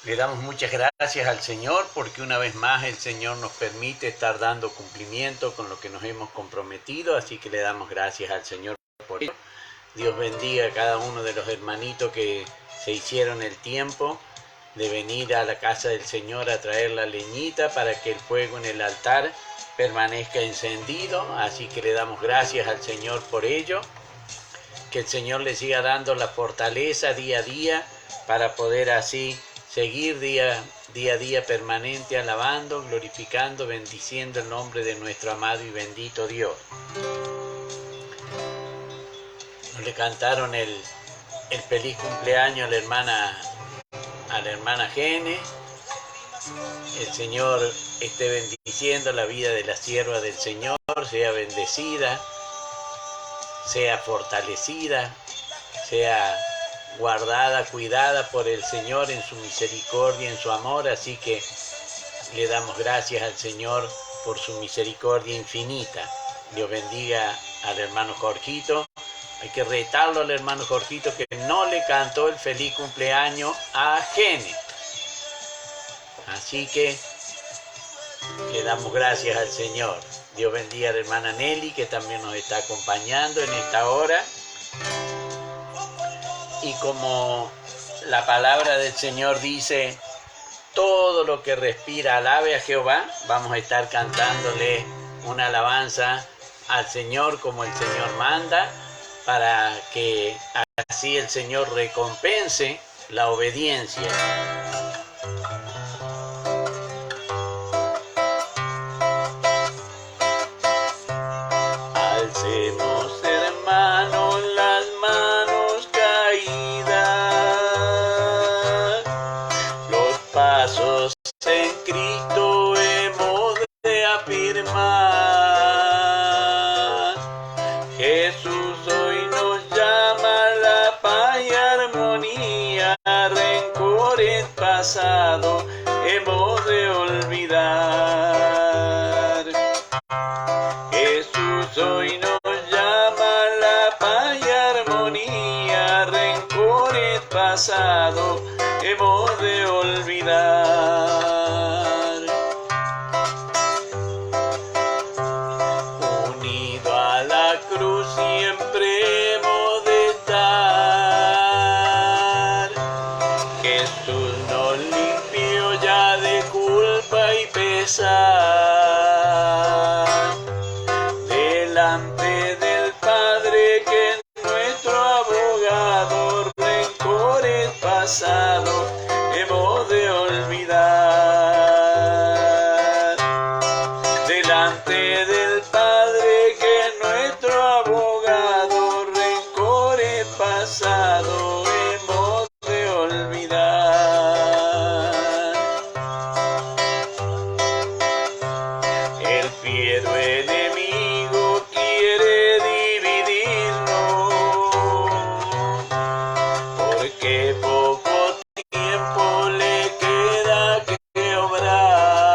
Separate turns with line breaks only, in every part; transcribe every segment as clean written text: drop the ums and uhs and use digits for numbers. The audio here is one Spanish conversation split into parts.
Le damos muchas gracias al Señor porque una vez más el Señor nos permite estar dando cumplimiento con lo que nos hemos comprometido, así que le damos gracias al Señor por ello. Dios bendiga a cada uno de los hermanitos que se hicieron el tiempo de venir a la casa del Señor a traer la leñita para que el fuego en el altar permanezca encendido, así que le damos gracias al Señor por ello. Que el Señor le siga dando la fortaleza día a día para poder así seguir día a día permanente alabando, glorificando, bendiciendo el nombre de nuestro amado y bendito Dios. Le cantaron el feliz cumpleaños a la hermana Gene. El Señor esté bendiciendo la vida de la sierva del Señor, sea bendecida, sea fortalecida, sea guardada, cuidada por el Señor en su misericordia, en su amor, así que le damos gracias al Señor por su misericordia infinita. Dios bendiga al hermano Jorgito. Hay que retarlo al hermano Jorgito que no le cantó el feliz cumpleaños a Gene. Así que le damos gracias al Señor. Dios bendiga a la hermana Nelly que también nos está acompañando en esta hora. Y como la palabra del Señor dice, todo lo que respira alabe a Jehová, vamos a estar cantándole una alabanza al Señor como el Señor manda, para que así el Señor recompense la obediencia. Alcemos, hermanos, las manos caídas, los pasos en Cristo hemos de afirmar. Jesús hoy nos llama a la paz y armonía, rencores pasados hemos de olvidar. Jesús hoy nos llama a la paz y armonía, rencores pasados hemos de olvidar. Unido a la cruz siempre hemos de estar. Jesús nos limpió ya de culpa y pesar. Delante del Padre que es nuestro abogado, rencores pasados hemos de olvidar. Delante del Padre que es nuestro abogado, rencores pasados hemos de olvidar. El fiero enemigo quiere dividirnos, porque poco tiempo le queda que obrar.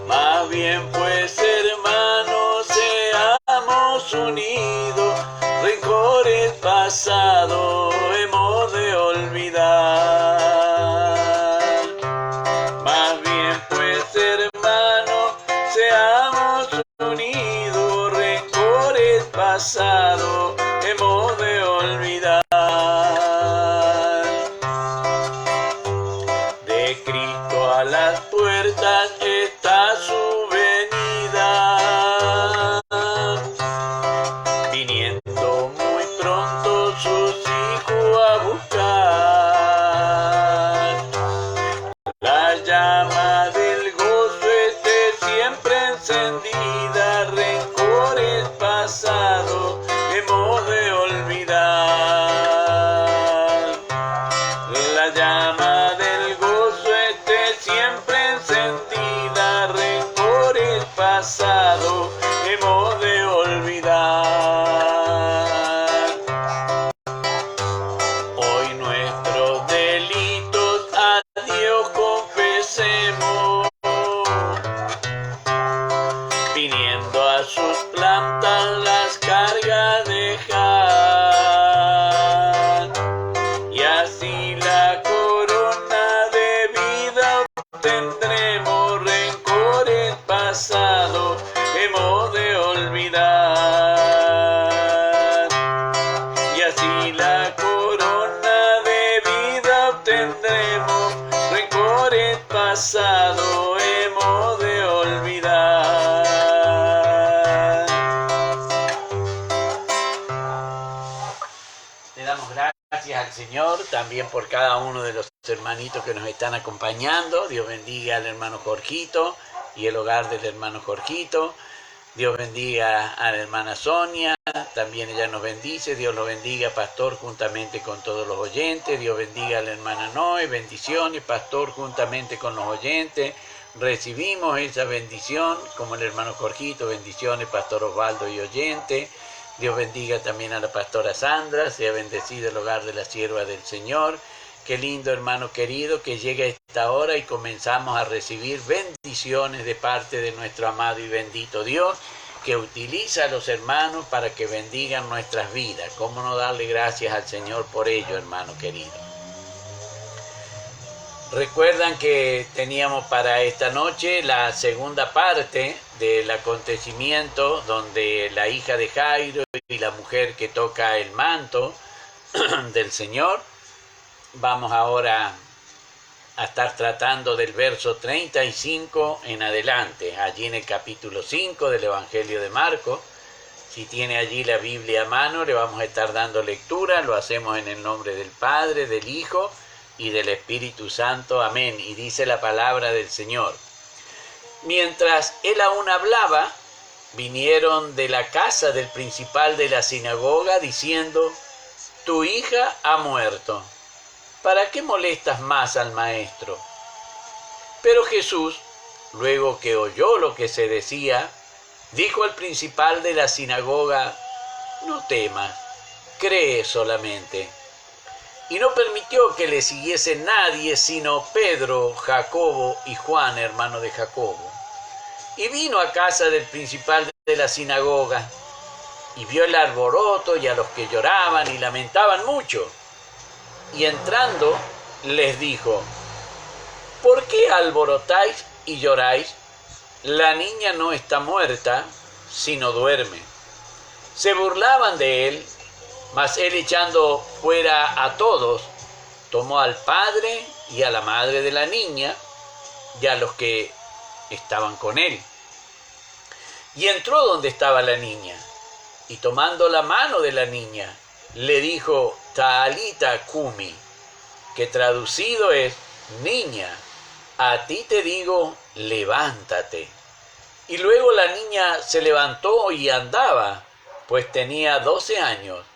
Más bien pues, hermanos, seamos unidos, rencores pasados hemos de olvidar. Más bien pues, hermanos, seamos unidos, rencores pasados hemos de olvidar. De Cristo a las puertas está su venida, viniendo muy pronto sus hijos a buscar. La llama del gozo esté siempre encendida, rencores pasados hemos de olvidar. La llama del gozo esté siempre encendida, rencores pasados hemos de olvidar. Hoy nuestros delitos a Dios confesemos, viniendo a sus plantas las cargas dejar, y así la obtendremos, rencores pasados hemos de olvidar. Y así la corona de vida obtendremos, rencores pasados hemos de olvidar. Le damos gracias al Señor también por cada uno de los hermanitos que nos están acompañando. Dios bendiga al hermano Jorgito y el hogar del hermano Jorgito. Dios bendiga a la hermana Sonia, también ella nos bendice. Dios lo bendiga, pastor, juntamente con todos los oyentes. Dios bendiga a la hermana Noé, bendiciones, pastor, juntamente con los oyentes. Recibimos esa bendición, como el hermano Jorgito, bendiciones, pastor Osvaldo y oyente. Dios bendiga también a la pastora Sandra, sea bendecido el hogar de la sierva del Señor. Qué lindo, hermano querido, que llega esta hora y comenzamos a recibir bendiciones de parte de nuestro amado y bendito Dios, que utiliza a los hermanos para que bendigan nuestras vidas. ¿Cómo no darle gracias al Señor por ello, hermano querido? Recuerdan que teníamos para esta noche la segunda parte del acontecimiento donde la hija de Jairo y la mujer que toca el manto del Señor. Vamos ahora a estar tratando del verso 35 en adelante, allí en el capítulo 5 del Evangelio de Marcos. Si tiene allí la Biblia a mano, le vamos a estar dando lectura. Lo hacemos en el nombre del Padre, del Hijo y del Espíritu Santo. Amén. Y dice la palabra del Señor. Mientras él aún hablaba, vinieron de la casa del principal de la sinagoga diciendo: tu hija ha muerto. ¿Para qué molestas más al maestro? Pero Jesús, luego que oyó lo que se decía, dijo al principal de la sinagoga: no temas, cree solamente. Y no permitió que le siguiese nadie sino Pedro, Jacobo y Juan, hermano de Jacobo. Y vino a casa del principal de la sinagoga, y vio el alboroto y a los que lloraban y lamentaban mucho. Y entrando, les dijo: ¿por qué alborotáis y lloráis? La niña no está muerta, sino duerme. Se burlaban de él, mas él, echando fuera a todos, tomó al padre y a la madre de la niña y a los que estaban con él. Y entró donde estaba la niña, y tomando la mano de la niña, le dijo: Talita cumi, que traducido es: niña, a ti te digo, levántate. Y luego la niña se levantó y andaba, pues tenía 12 años,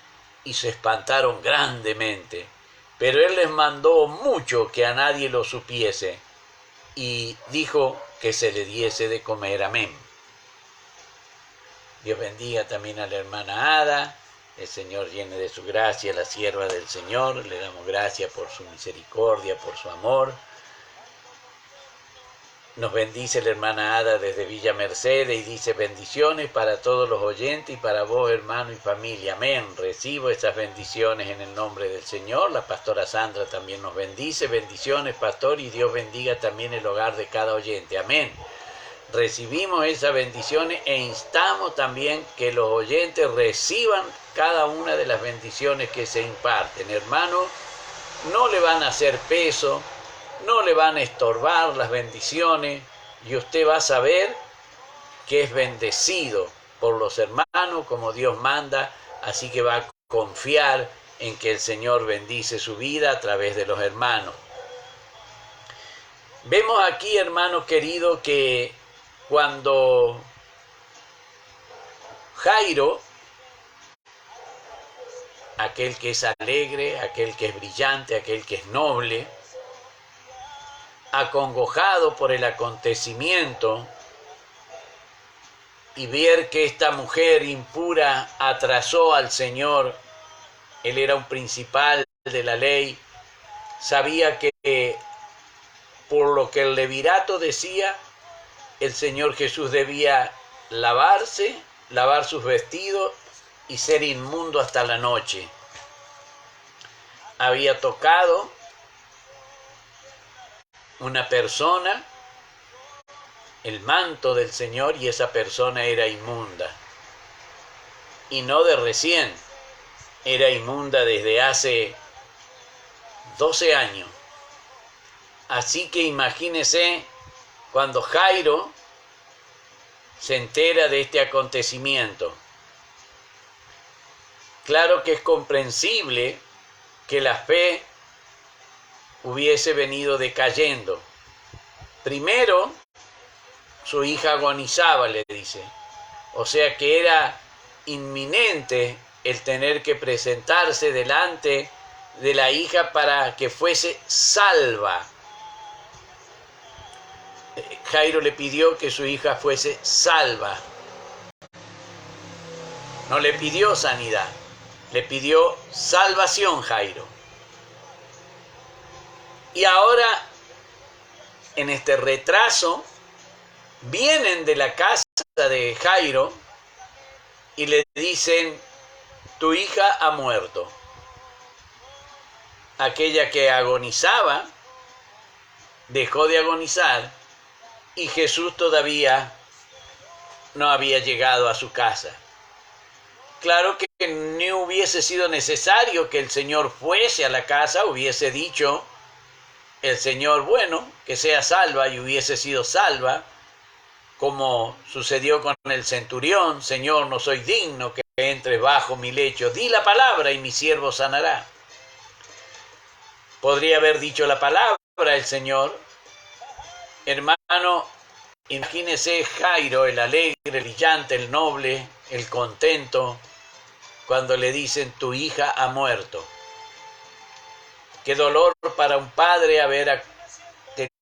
y se espantaron grandemente. Pero él les mandó mucho que a nadie lo supiese, y dijo que se le diese de comer. Amén. Dios bendiga también a la hermana Ada. El Señor llene de su gracia la sierva del Señor. Le damos gracias por su misericordia, por su amor. Nos bendice la hermana Ada desde Villa Mercedes y dice: bendiciones para todos los oyentes y para vos, hermano y familia. Amén. Recibo estas bendiciones en el nombre del Señor. La pastora Sandra también nos bendice. Bendiciones, pastor, y Dios bendiga también el hogar de cada oyente. Amén. Recibimos esas bendiciones e instamos también que los oyentes reciban cada una de las bendiciones que se imparten. Hermano, no le van a hacer peso, no le van a estorbar las bendiciones, y usted va a saber que es bendecido por los hermanos como Dios manda, así que va a confiar en que el Señor bendice su vida a través de los hermanos. Vemos aquí, hermano querido, que cuando Jairo, aquel que es alegre, aquel que es brillante, aquel que es noble, acongojado por el acontecimiento y ver que esta mujer impura atrasó al Señor, él era un principal de la ley, sabía que por lo que el levirato decía, el Señor Jesús debía lavarse, lavar sus vestidos y ser inmundo hasta la noche. Había tocado una persona el manto del Señor y esa persona era inmunda. Y no de recién, era inmunda desde hace 12 años. Así que imagínese cuando Jairo se entera de este acontecimiento. Claro que es comprensible que la fe hubiese venido decayendo. Primero, su hija agonizaba, le dice. O sea que era inminente el tener que presentarse delante de la hija para que fuese salva. Jairo le pidió que su hija fuese salva. No le pidió sanidad, le pidió salvación, Jairo. Y ahora, en este retraso, vienen de la casa de Jairo y le dicen, tu hija ha muerto. Aquella que agonizaba, dejó de agonizar y Jesús todavía no había llegado a su casa. Claro que no hubiese sido necesario que el Señor fuese a la casa, hubiese dicho el Señor, bueno, que sea salva, y hubiese sido salva, como sucedió con el centurión, Señor, no soy digno que entres bajo mi lecho, di la palabra y mi siervo sanará. Podría haber dicho la palabra el Señor. Hermano, imagínese Jairo, el alegre, el brillante, el noble, el contento, cuando le dicen tu hija ha muerto. Qué dolor para un padre haber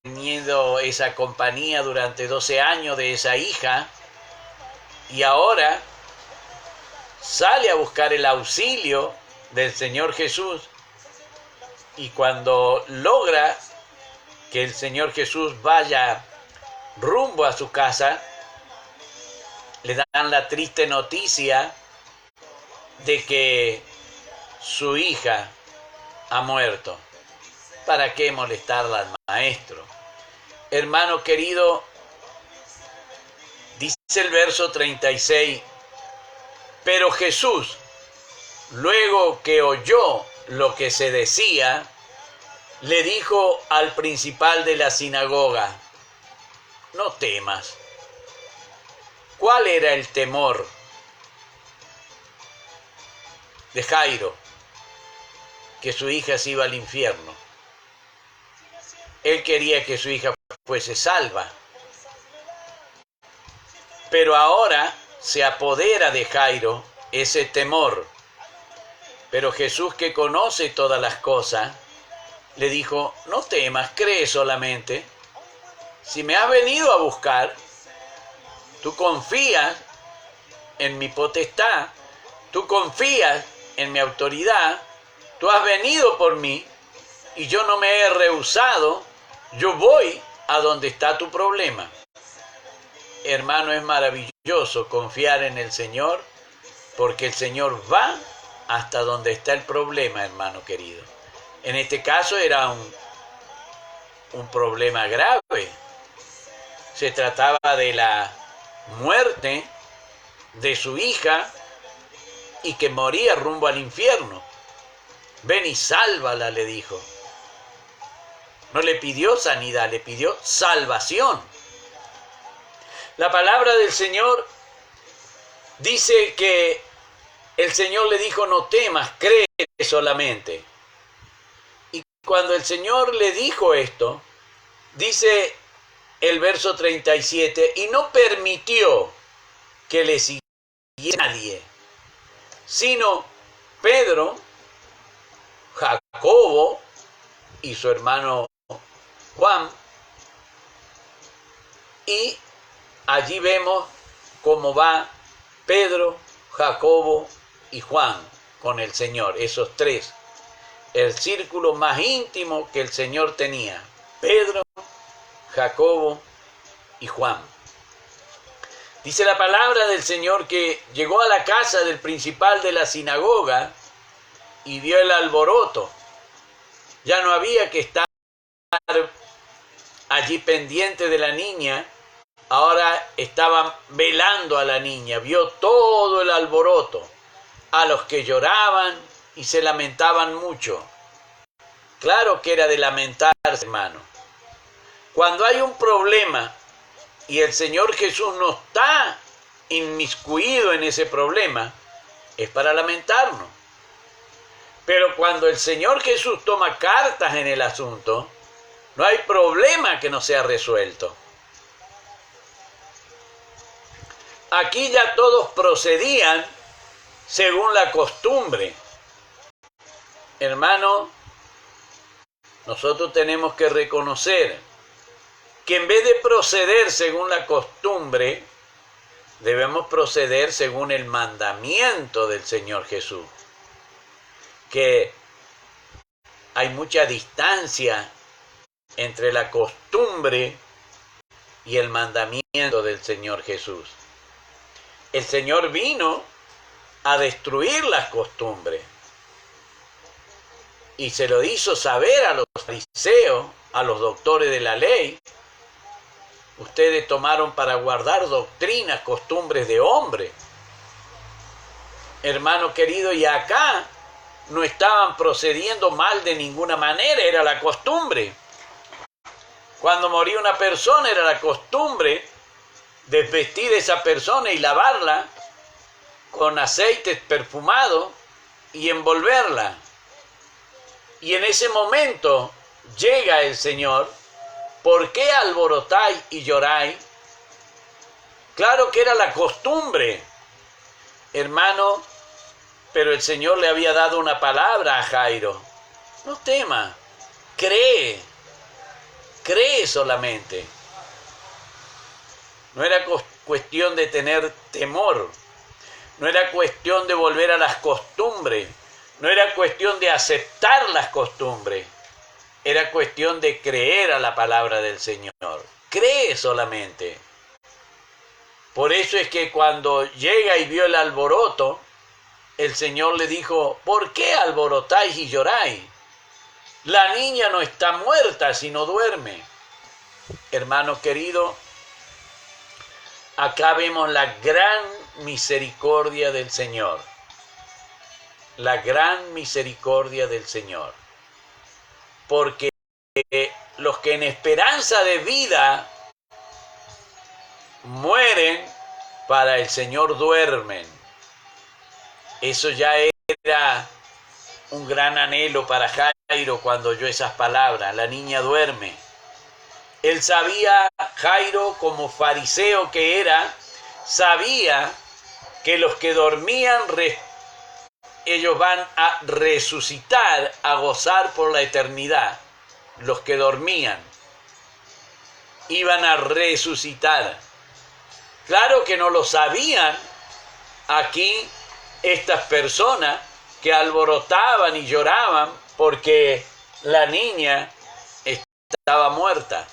tenido esa compañía durante 12 años de esa hija y ahora sale a buscar el auxilio del Señor Jesús y cuando logra que el Señor Jesús vaya rumbo a su casa, le dan la triste noticia de que su hija ha muerto. ¿Para qué molestarla al maestro? Hermano querido, dice el verso 36, pero Jesús, luego que oyó lo que se decía, le dijo al principal de la sinagoga, no temas. ¿Cuál era el temor de Jairo? Que su hija se iba al infierno. Él quería que su hija fuese salva. Pero ahora se apodera de Jairo ese temor. Pero Jesús, que conoce todas las cosas, le dijo, no temas, cree solamente. Si me has venido a buscar, tú confías en mi potestad, tú confías en mi autoridad, tú has venido por mí y yo no me he rehusado, yo voy a donde está tu problema. Hermano, es maravilloso confiar en el Señor porque el Señor va hasta donde está el problema, hermano querido. En este caso era un problema grave. Se trataba de la muerte de su hija y que moría rumbo al infierno. Ven y sálvala, le dijo. No le pidió sanidad, le pidió salvación. La palabra del Señor dice que el Señor le dijo, no temas, cree solamente. Y cuando el Señor le dijo esto, dice el verso 37, y no permitió que le siguiera nadie, sino Pedro, Jacobo y su hermano Juan. Y allí vemos cómo va Pedro, Jacobo y Juan con el Señor, esos tres. El círculo más íntimo que el Señor tenía, Pedro, Jacobo y Juan. Dice la palabra del Señor que llegó a la casa del principal de la sinagoga y vio el alboroto. Ya no había que estar allí pendiente de la niña, ahora estaba velando a la niña, vio todo el alboroto, a los que lloraban y se lamentaban mucho. Claro que era de lamentarse, hermano. Cuando hay un problema y el Señor Jesús no está inmiscuido en ese problema, es para lamentarnos. Pero cuando el Señor Jesús toma cartas en el asunto, no hay problema que no sea resuelto. Aquí ya todos procedían según la costumbre. Hermano, nosotros tenemos que reconocer que en vez de proceder según la costumbre, debemos proceder según el mandamiento del Señor Jesús. Que hay mucha distancia entre la costumbre y el mandamiento del Señor Jesús. El Señor vino a destruir las costumbres y se lo hizo saber a los fariseos, a los doctores de la ley. Ustedes tomaron para guardar doctrinas, costumbres de hombre. Hermano querido, y acá no estaban procediendo mal de ninguna manera, era la costumbre. Cuando moría una persona era la costumbre desvestir a esa persona y lavarla con aceite perfumado y envolverla. Y en ese momento llega el Señor. ¿Por qué alborotáis y lloráis? Claro que era la costumbre, hermano, pero el Señor le había dado una palabra a Jairo. No temas, cree solamente. No era cuestión de tener temor, no era cuestión de volver a las costumbres, no era cuestión de aceptar las costumbres. Era cuestión de creer a la palabra del Señor. Cree solamente. Por eso es que cuando llega y vio el alboroto, el Señor le dijo, ¿por qué alborotáis y lloráis? La niña no está muerta, sino duerme. Hermano querido, acá vemos la gran misericordia del Señor. La gran misericordia del Señor. Porque los que en esperanza de vida mueren, para el Señor duermen. Eso ya era un gran anhelo para Jairo cuando oyó esas palabras. La niña duerme. Él sabía, Jairo, como fariseo que era, sabía que los que dormían ellos van a resucitar, a gozar por la eternidad. Los que dormían iban a resucitar. Claro que no lo sabían aquí estas personas que alborotaban y lloraban porque la niña estaba muerta.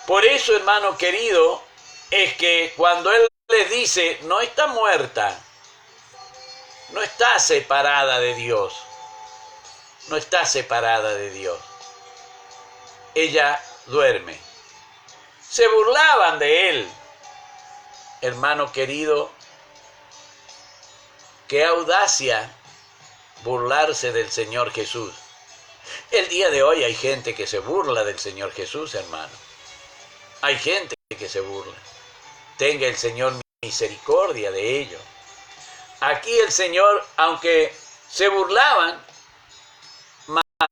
Por eso, hermano querido, es que cuando Él les dice, no está muerta, no está separada de Dios. No está separada de Dios. Ella duerme. Se burlaban de Él. Hermano querido, qué audacia burlarse del Señor Jesús. El día de hoy hay gente que se burla del Señor Jesús, hermano. Hay gente que se burla. Tenga el Señor misericordia de ellos. Aquí el Señor, aunque se burlaban,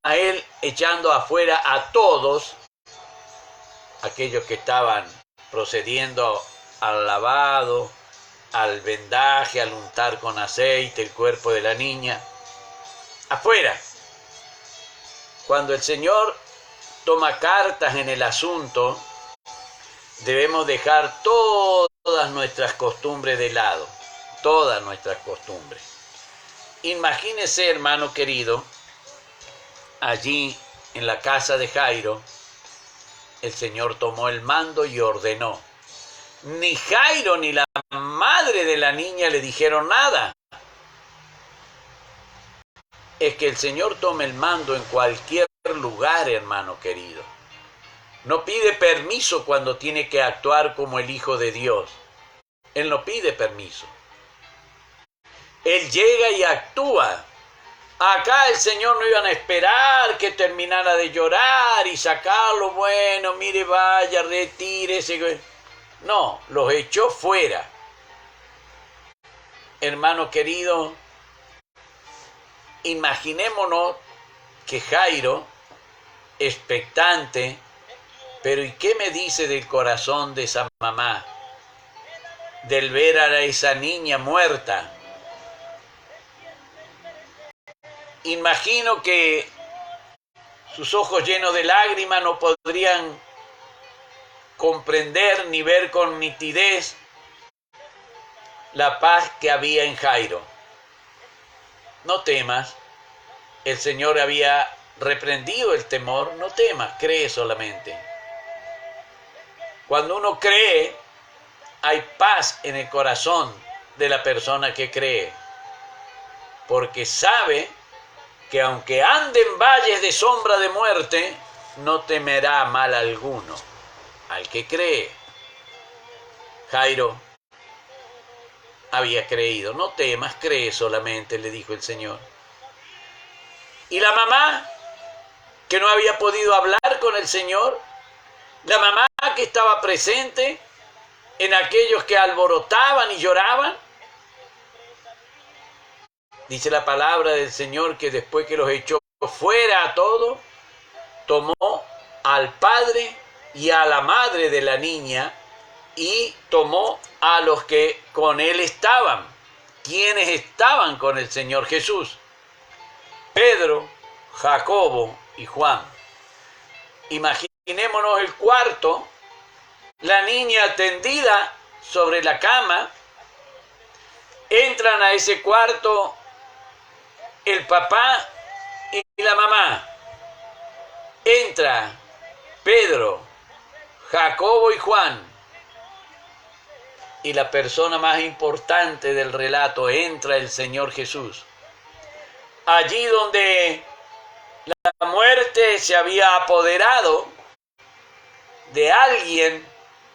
a Él echando afuera a todos aquellos que estaban procediendo al lavado, al vendaje, al untar con aceite el cuerpo de la niña, afuera. Cuando el Señor toma cartas en el asunto, debemos dejar todas nuestras costumbres de lado. Todas nuestras costumbres. Imagínese, hermano querido, allí en la casa de Jairo, el Señor tomó el mando y ordenó. Ni Jairo ni la madre de la niña le dijeron nada. Es que el Señor tome el mando en cualquier lugar, hermano querido. no pide permiso cuando tiene que actuar como el Hijo de Dios. Él no pide permiso. Él llega y actúa. Acá el Señor no iban a esperar que terminara de llorar y sacarlo. Bueno, mire, vaya, retírese. No, los echó fuera. Hermano querido, imaginémonos que Jairo, expectante, pero ¿y qué me dice del corazón de esa mamá? Del ver a esa niña muerta. Imagino que sus ojos llenos de lágrimas no podrían comprender ni ver con nitidez la paz que había en Jairo. No temas, el Señor había reprendido el temor, no temas, cree solamente. Cuando uno cree, hay paz en el corazón de la persona que cree, porque sabe que aunque ande en valles de sombra de muerte, no temerá mal alguno. Al que cree. Jairo había creído. No temas, cree solamente, le dijo el Señor. Y la mamá, que no había podido hablar con el Señor, la mamá que estaba presente en aquellos que alborotaban y lloraban, dice la palabra del Señor que después que los echó fuera a todos, tomó al padre y a la madre de la niña y tomó a los que con él estaban. ¿Quiénes estaban con el Señor Jesús? Pedro, Jacobo y Juan. Imaginémonos el cuarto, la niña tendida sobre la cama. Entran a ese cuarto el papá y la mamá. Entra Pedro, Jacobo y Juan. Y la persona más importante del relato, entra el Señor Jesús. Allí donde la muerte se había apoderado de alguien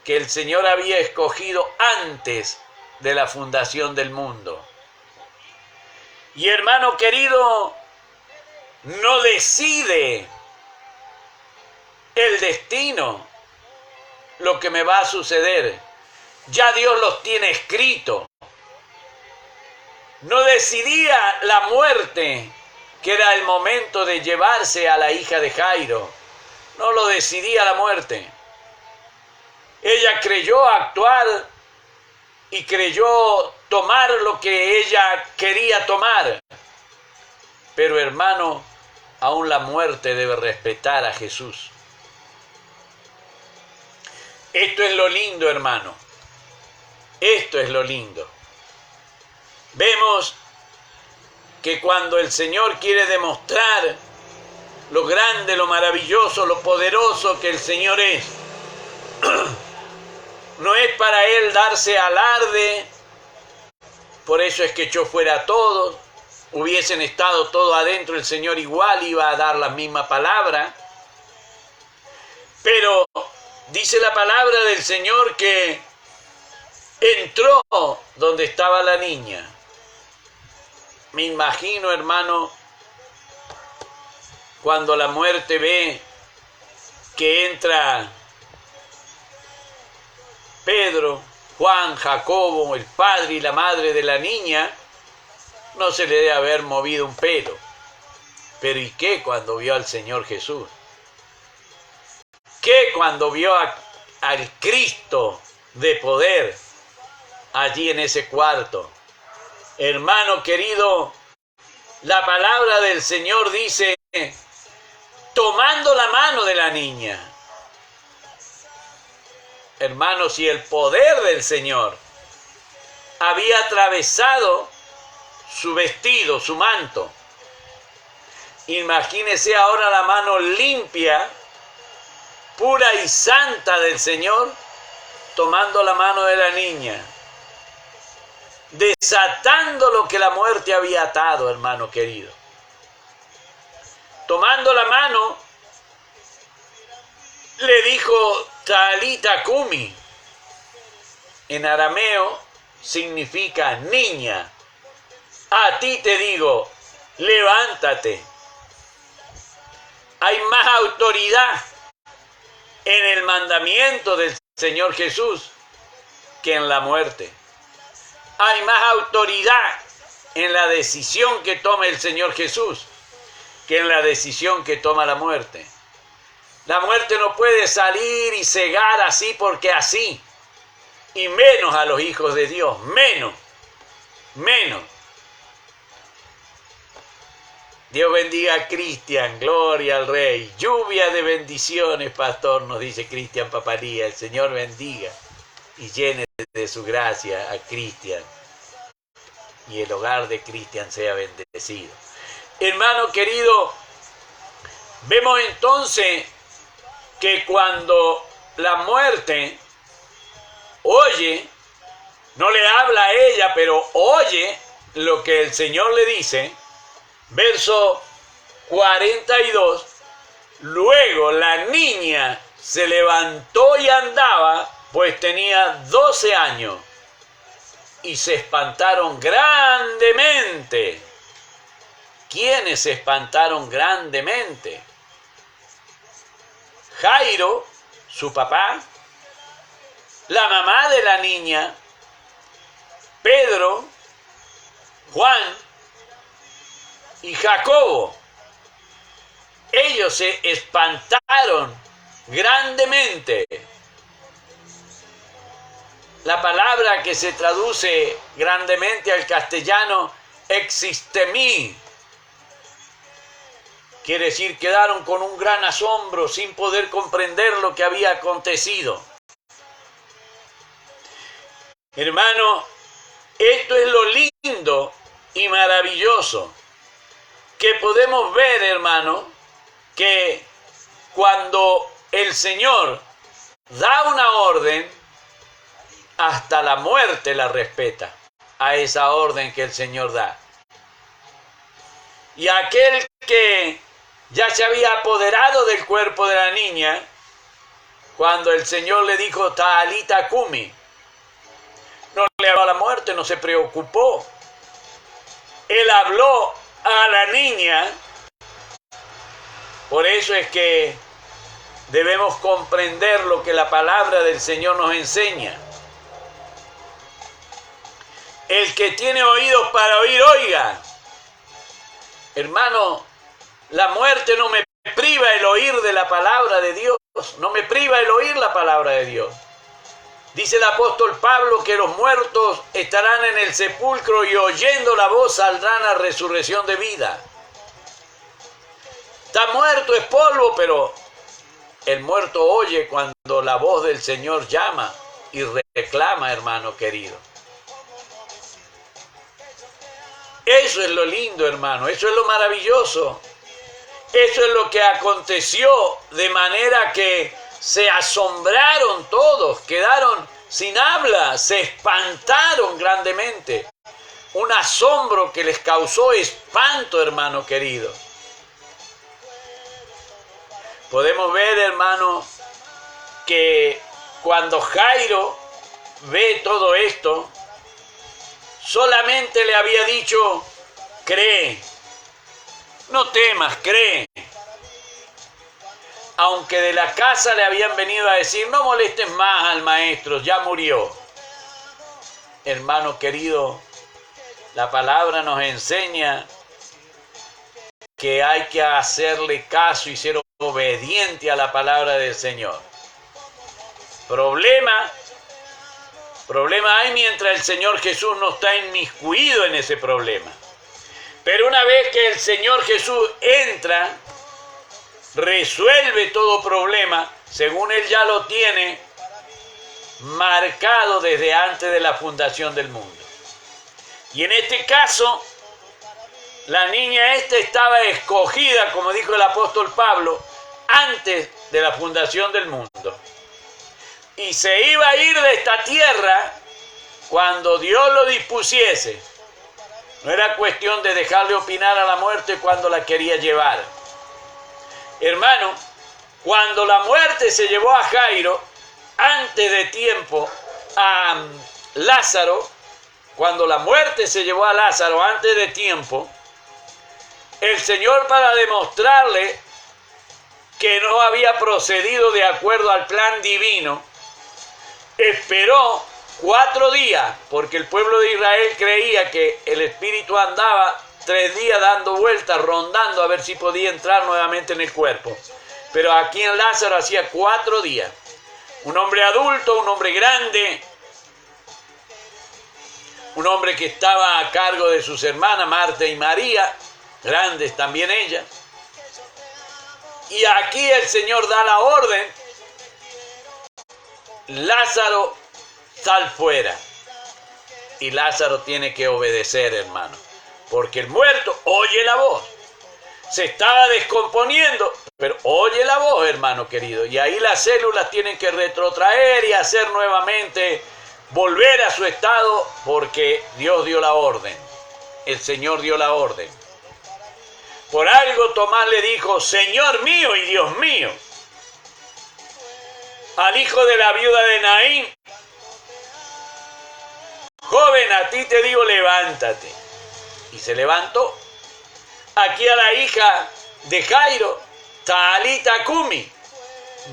que el Señor había escogido antes de la fundación del mundo. Y hermano querido, no decide el destino, lo que me va a suceder. Ya Dios los tiene escrito. No decidía la muerte, que era el momento de llevarse a la hija de Jairo. No lo decidía la muerte. Ella creyó actuar y creyó tomar lo que ella quería tomar. Pero hermano, aún la muerte debe respetar a Jesús. Esto es lo lindo, hermano. Esto es lo lindo. Vemos que cuando el Señor quiere demostrar lo grande, lo maravilloso, lo poderoso que el Señor es, no es para Él darse alarde. Por eso es que echó fuera a todos. Hubiesen estado todos adentro, el Señor igual iba a dar la misma palabra. Pero dice la palabra del Señor que entró donde estaba la niña. Me imagino, hermano, cuando la muerte ve que entra Pedro, Juan, Jacobo, el padre y la madre de la niña, no se le debe haber movido un pelo. Pero ¿y qué cuando vio al Señor Jesús? ¿Qué cuando vio al Cristo de poder allí en ese cuarto? Hermano querido, la palabra del Señor dice, tomando la mano de la niña. Hermano, si el poder del Señor había atravesado su vestido, su manto, imagínese ahora la mano limpia, pura y santa del Señor, tomando la mano de la niña, desatando lo que la muerte había atado, hermano querido. Tomando la mano, le dijo Talita Kumi. En arameo significa niña. A ti te digo, levántate. Hay más autoridad en el mandamiento del Señor Jesús que en la muerte. Hay más autoridad en la decisión que toma el Señor Jesús que en la decisión que toma la muerte. La muerte no puede salir y cegar así porque así, y menos a los hijos de Dios, menos. Dios bendiga a Cristian, gloria al Rey. Lluvia de bendiciones, pastor, nos dice Cristian Paparía. El Señor bendiga y llene de su gracia a Cristian. Y el hogar de Cristian sea bendecido. Hermano querido, vemos entonces que cuando la muerte oye, no le habla a ella, pero oye lo que el Señor le dice. Verso 42, luego la niña se levantó y andaba, pues tenía 12 años, y se espantaron grandemente. ¿Quiénes se espantaron grandemente? Jairo, su papá, la mamá de la niña, Pedro, Juan y Jacobo. Ellos se espantaron grandemente. La palabra que se traduce grandemente al castellano, existemí, quiere decir quedaron con un gran asombro sin poder comprender lo que había acontecido. Hermano, esto es lo lindo y maravilloso que podemos ver, hermano, que cuando el Señor da una orden, hasta la muerte la respeta a esa orden que el Señor da. Y aquel que ya se había apoderado del cuerpo de la niña, cuando el Señor le dijo Talita Kumi, no le habló a la muerte, no se preocupó. Él habló a la niña. Por eso es que debemos comprender lo que la palabra del Señor nos enseña. El que tiene oídos para oír, oiga. Hermano, la muerte no me priva el oír de la palabra de Dios, no me priva el oír la palabra de Dios. Dice el apóstol Pablo que los muertos estarán en el sepulcro y oyendo la voz saldrán a resurrección de vida. Está muerto, es polvo, pero el muerto oye cuando la voz del Señor llama y reclama, hermano querido. Eso es lo lindo, hermano, eso es lo maravilloso. Eso es lo que aconteció, de manera que se asombraron todos, quedaron sin habla, se espantaron grandemente. Un asombro que les causó espanto, hermano querido. Podemos ver, hermano, que cuando Jairo ve todo esto, solamente le había dicho, cree, no temas, cree. Aunque de la casa le habían venido a decir, no molestes más al maestro, ya murió. Hermano querido, la palabra nos enseña que hay que hacerle caso y ser obediente a la palabra del Señor. Problema hay mientras el Señor Jesús no está inmiscuido en ese problema. Pero una vez que el Señor Jesús entra, resuelve todo problema, según Él ya lo tiene marcado desde antes de la fundación del mundo. Y en este caso, la niña esta estaba escogida, como dijo el apóstol Pablo, antes de la fundación del mundo. Y se iba a ir de esta tierra cuando Dios lo dispusiese. No era cuestión de dejarle opinar a la muerte cuando la quería llevar. Hermano, Cuando la muerte se llevó a Jairo, antes de tiempo, a Lázaro, cuando la muerte se llevó a Lázaro antes de tiempo, el Señor, para demostrarle que no había procedido de acuerdo al plan divino, esperó 4 días, porque el pueblo de Israel creía que el espíritu andaba 3 días dando vueltas, rondando a ver si podía entrar nuevamente en el cuerpo. Pero aquí en Lázaro hacía 4 días. Un hombre adulto, un hombre grande, un hombre que estaba a cargo de sus hermanas Marta y María, grandes también ellas. Y aquí el Señor da la orden: Lázaro, sal fuera. Y Lázaro tiene que obedecer, hermano, porque el muerto oye la voz. Se estaba descomponiendo, pero oye la voz, hermano querido. Y ahí las células tienen que retrotraer y hacer nuevamente, volver a su estado, porque Dios dio la orden. El Señor dio la orden. Por algo Tomás le dijo: Señor mío y Dios mío. Al hijo de la viuda de Naín: joven, a ti te digo, levántate. Y se levantó. Aquí a la hija de Jairo: Talita Kumi,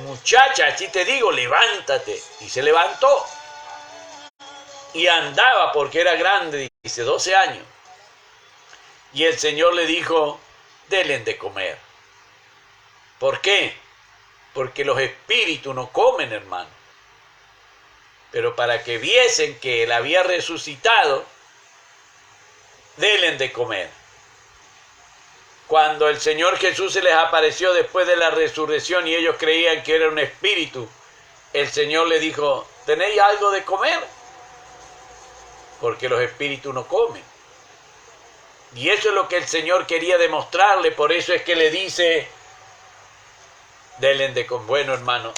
muchacha, a ti te digo, levántate. Y se levantó. Y andaba, porque era grande, dice, 12 años. Y el Señor le dijo: denle de comer. ¿Por qué? Porque los espíritus no comen, hermano. Pero para que viesen que él había resucitado, denle de comer. Cuando el Señor Jesús se les apareció después de la resurrección y ellos creían que era un espíritu, el Señor le dijo: ¿tenéis algo de comer? Porque los espíritus no comen. Y eso es lo que el Señor quería demostrarle. Por eso es que le dice: denle de comer. Bueno, hermano,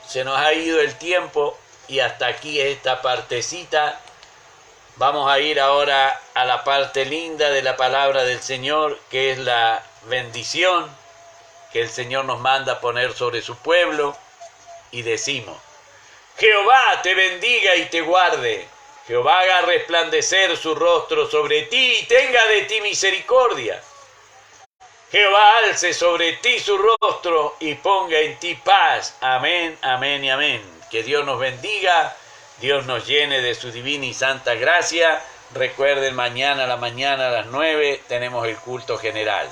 se nos ha ido el tiempo y hasta aquí esta partecita. Vamos a ir ahora a la parte linda de la palabra del Señor, que es la bendición que el Señor nos manda poner sobre su pueblo. Y decimos: Jehová te bendiga y te guarde. Jehová haga resplandecer su rostro sobre ti y tenga de ti misericordia. Jehová alce sobre ti su rostro y ponga en ti paz. Amén, amén y amén. Que Dios nos bendiga, Dios nos llene de su divina y santa gracia. Recuerden, mañana a las 9 tenemos el culto general.